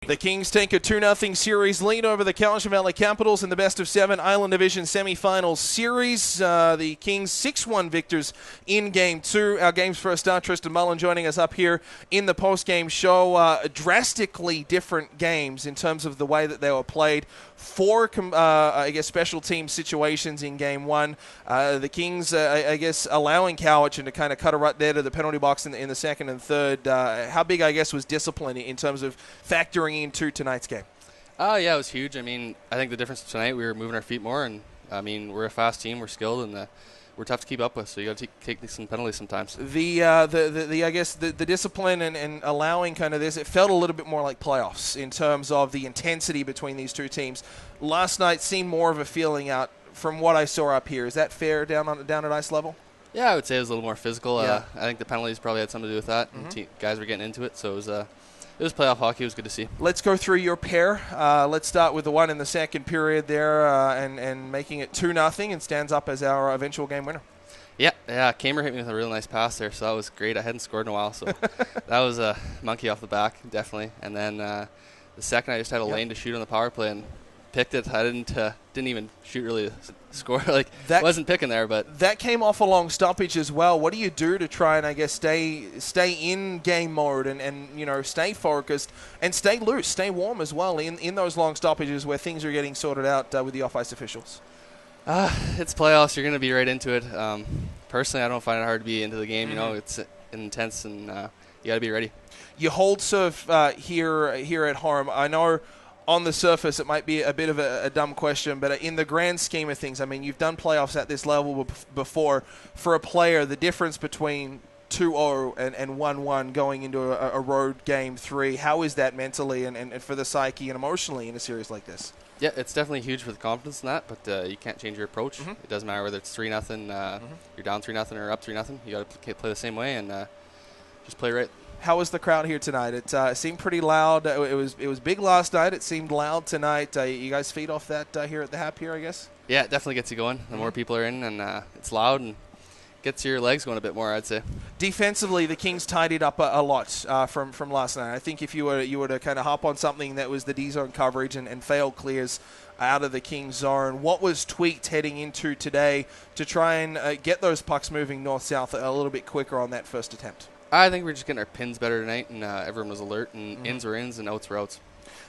The Kings take a 2-0 series lead over the Cowichan Valley Capitals in the best-of-7 Island Division semi-final series. The Kings 6-1 victors in Game 2. Our game's first star, Tristan Mullin, joining us up here in the post-game show. Drastically different games in terms of the way that they were played. Four, special team situations in Game 1. The Kings, allowing Cowichan to kind of cut a rut there to the penalty box in the second and third. How big, was discipline in terms of factoring into tonight's game? Yeah, it was huge. I think the difference tonight, we were moving our feet more, and we're a fast team, we're skilled, and we're tough to keep up with. So you got to take some penalties sometimes. The discipline and allowing kind of this, it felt a little bit more like playoffs in terms of the intensity between these two teams. Last night seemed more of a feeling out from what I saw up here. Is that fair down at ice level? Yeah, I would say it was a little more physical. Yeah. I think the penalties probably had something to do with that. Mm-hmm. And guys were getting into it, so it was playoff hockey. It was good to see. Let's go through your pair. Let's start with the one in the second period there and making it 2-0 and stands up as our eventual game winner. Yeah. Kamer hit me with a really nice pass there, so that was great. I hadn't scored in a while, so that was a monkey off the back, definitely. And then the second, I just had a lane to shoot on the power play and picked it. I didn't even shoot really to score. Wasn't picking there, but that came off a long stoppage as well. What do you do to try and stay in game mode and stay focused and stay loose, stay warm as well in those long stoppages where things are getting sorted out with the off-ice officials? It's playoffs. You're going to be right into it. Personally, I don't find it hard to be into the game. Mm-hmm. It's intense, and you got to be ready. You hold serve here at home. I know on the surface it might be a bit of a dumb question, but in the grand scheme of things, you've done playoffs at this level before. For a player, the difference between 2-0 and 1-1 going into a road game 3, how is that mentally and for the psyche and emotionally in a series like this? Yeah, it's definitely huge for the confidence in that, but you can't change your approach. Mm-hmm. It doesn't matter whether it's 3-0, you're down 3-0 or up 3-0. You got to play the same way and just play right. How was the crowd here tonight? It seemed pretty loud. It was big last night. It seemed loud tonight. You guys feed off that here at the Hap here, I guess? Yeah, it definitely gets you going. The more people are in, and it's loud and gets your legs going a bit more, I'd say. Defensively, the Kings tidied up a lot from last night. I think if you were to kind of hop on something that was the D-zone coverage and failed clears out of the Kings zone, what was tweaked heading into today to try and get those pucks moving north-south a little bit quicker on that first attempt? I think we're just getting our pins better tonight, and everyone was alert, and ins were ins and outs were outs.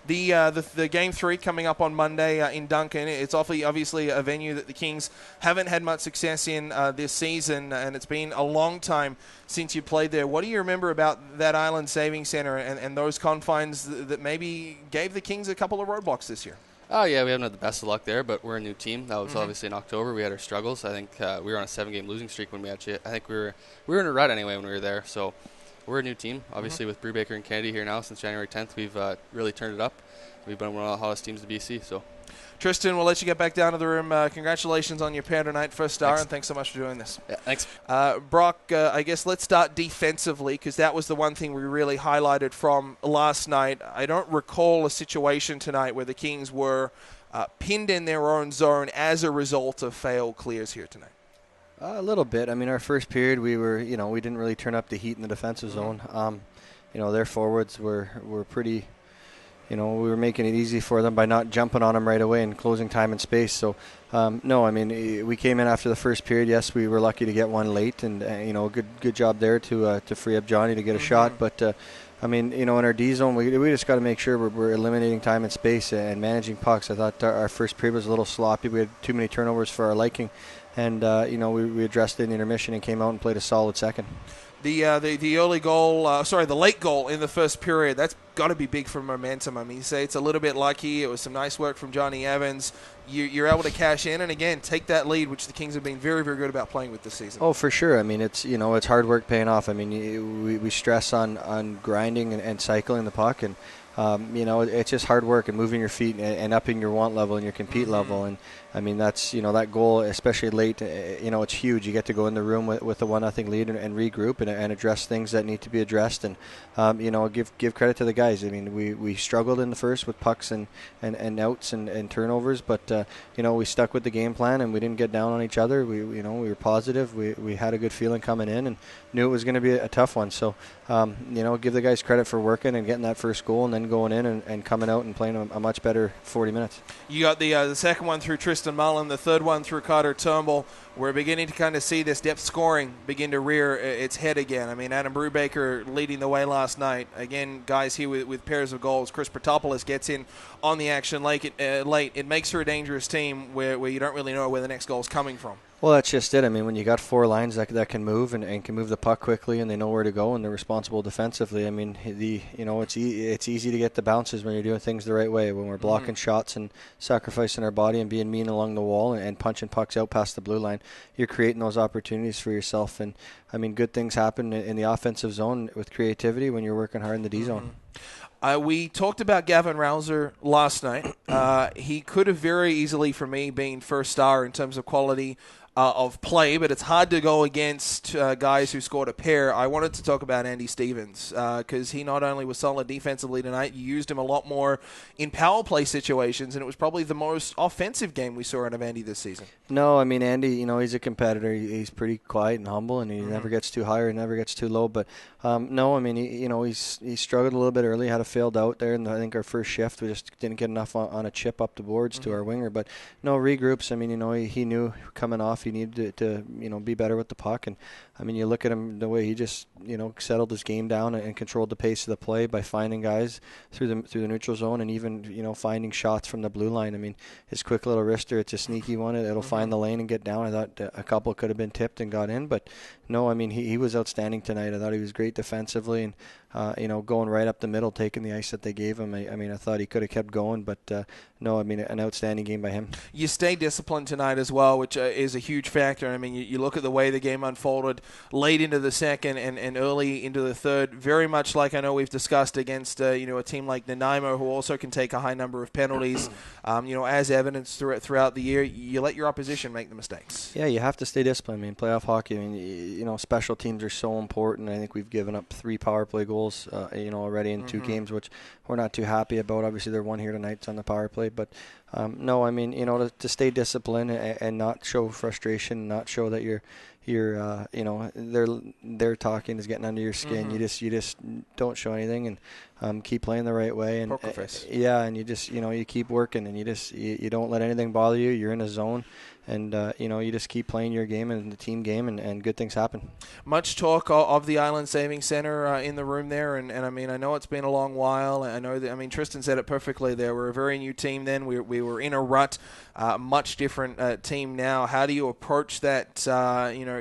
The Game 3 coming up on Monday in Duncan. It's obviously a venue that the Kings haven't had much success in this season, and it's been a long time since you played there. What do you remember about that Island Saving Center and those confines that maybe gave the Kings a couple of roadblocks this year? Oh, yeah, we haven't had the best of luck there, but we're a new team. That was obviously in October. We had our struggles. I think we were on a 7-game losing streak when I think we were in a rut anyway when we were there. So we're a new team. Obviously, with Brubaker and Kennedy here now since January 10th, we've really turned it up. We've been one of the hottest teams in BC. So, Tristan, we'll let you get back down to the room. Congratulations on your pair tonight, first star, and thanks so much for doing this. Yeah, thanks. Brock, let's start defensively because that was the one thing we really highlighted from last night. I don't recall a situation tonight where the Kings were pinned in their own zone as a result of failed clears here tonight. A little bit. Our first period, we didn't really turn up the heat in the defensive zone. Their forwards were pretty. We were making it easy for them by not jumping on them right away and closing time and space. So, we came in after the first period. Yes, we were lucky to get one late, and good job there to free up Johnny to get a shot. But in our D zone, we just got to make sure we're eliminating time and space and managing pucks. I thought our first period was a little sloppy. We had too many turnovers for our liking, and we addressed it in the intermission and came out and played a solid second. The early goal, the late goal in the first period, that's got to be big for momentum. You say it's a little bit lucky. It was some nice work from Johnny Evans. You're able to cash in and, again, take that lead, which the Kings have been very, very good about playing with this season. Oh, for sure. It's hard work paying off. We stress on grinding and cycling the puck, and it's just hard work and moving your feet and upping your want level and your compete level. And that's that goal, especially late. It's huge. You get to go in the room with a 1-0 lead and regroup and address things that need to be addressed. And give credit to the guys. We struggled in the first with pucks and outs and turnovers, but we stuck with the game plan and we didn't get down on each other. We were positive. We had a good feeling coming in and knew it was going to be a tough one. So give the guys credit for working and getting that first goal and then discipline going in and coming out and playing a much better 40 minutes. You got the second one through Tristan Mullin, the third one through Carter Turnbull. We're beginning to kind of see this depth scoring begin to rear its head again. I mean, Adam Brubaker leading the way last night. Again, guys here with pairs of goals. Chris Protopoulos gets in on the action late. It makes her a dangerous team where you don't really know where the next goal is coming from. Well, that's just it. I mean, when you got four lines that can move and can move the puck quickly, and they know where to go, and they're responsible defensively. I mean, it's easy to get the bounces when you're doing things the right way. When we're blocking shots and sacrificing our body and being mean along the wall and punching pucks out past the blue line, you're creating those opportunities for yourself. And I mean, good things happen in the offensive zone with creativity when you're working hard in the D zone. We talked about Gavin Rouser last night. He could have very easily, for me, been first star in terms of quality of play, but it's hard to go against guys who scored a pair. I wanted to talk about Andy Stevens because he not only was solid defensively tonight, you used him a lot more in power play situations, and it was probably the most offensive game we saw out of Andy this season. No, I mean, Andy, he's a competitor. He's pretty quiet and humble, and he never gets too high or never gets too low. But no, I mean, he struggled a little bit early, had a failed out there, and I think our first shift we just didn't get enough on a chip up the boards to our winger. But no, regroups. I mean, he knew coming off he needed to be better with the puck. And I mean, you look at him the way he just settled his game down and controlled the pace of the play by finding guys through the neutral zone and even finding shots from the blue line. I mean, his quick little wrister, it's a sneaky one. It'll find the lane and get down. I thought a couple could have been tipped and got in, but no, I mean, he was outstanding tonight. I thought he was great defensively and going right up the middle, taking the ice that they gave him. I mean, I thought he could have kept going, but no, I mean, an outstanding game by him. You stay disciplined tonight as well, which is a huge factor. I mean, you look at the way the game unfolded late into the second and early into the third, very much like I know we've discussed against a team like Nanaimo, who also can take a high number of penalties. As evidenced throughout the year, you let your opposition make the mistakes. Yeah, you have to stay disciplined. I mean, playoff hockey, I mean, special teams are so important. I think we've given up 3 power play goals, already in 2 games, which we're not too happy about. Obviously, they're one here tonight. It's on the power play. But, no, I mean, to stay disciplined and not show frustration, not show that you're their talking is getting under your skin. You just don't show anything and keep playing the right way. And poker face. Yeah, and you just you keep working and you don't let anything bother you. You're in a zone. And, you just keep playing your game and the team game, and good things happen. Much talk of the Island Saving Center in the room there, and I mean, I know it's been a long while. I know that, I mean, Tristan said it perfectly there. We're a very new team then. We were in a rut, much different team now. How do you approach that,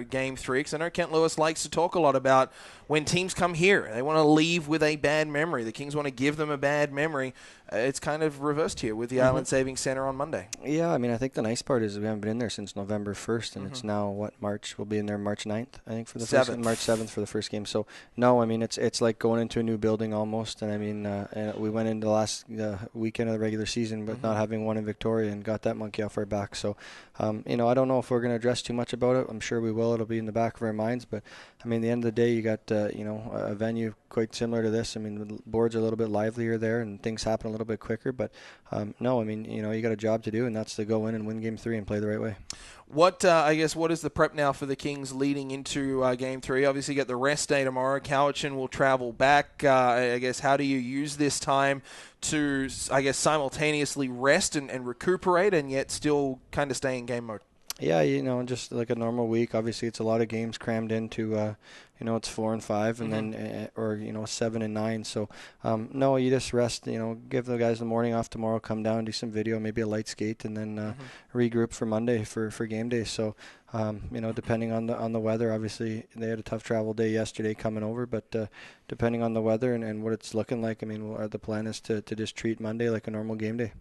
Game 3? Because I know Kent Lewis likes to talk a lot about when teams come here. They want to leave with a bad memory. The Kings want to give them a bad memory. It's kind of reversed here with the Island Saving Center on Monday. Yeah, I mean, I think the nice part is we haven't been in there since November 1st, and it's now, March? We'll be in there March 9th, I think, for the first game. March 7th for the first game. So, no, I mean, it's like going into a new building almost. And, I mean, we went into the last weekend of the regular season with not having won in Victoria and got that monkey off our back. So, I don't know if we're going to address too much about it. I'm sure we will. It'll be in the back of our minds. But, I mean, at the end of the day, you got, a venue quite similar to this. I mean, the boards are a little bit livelier there and things happen a little bit quicker. But, no, I mean, you got a job to do, and that's to go in and win Game 3 and play the right way. What is the prep now for the Kings leading into Game 3? Obviously, you get the rest day tomorrow. Cowichan will travel back. How do you use this time to, simultaneously rest and recuperate and yet still kind of stay in game mode? Yeah, just like a normal week. Obviously, it's a lot of games crammed into, it's 4 and 5, and then, or 7 and 9. So, no, you just rest. Give the guys the morning off tomorrow. Come down, do some video, maybe a light skate, and then regroup for Monday for game day. So, depending on the weather. Obviously, they had a tough travel day yesterday coming over, but depending on the weather and what it's looking like, I mean, the plan is to just treat Monday like a normal game day.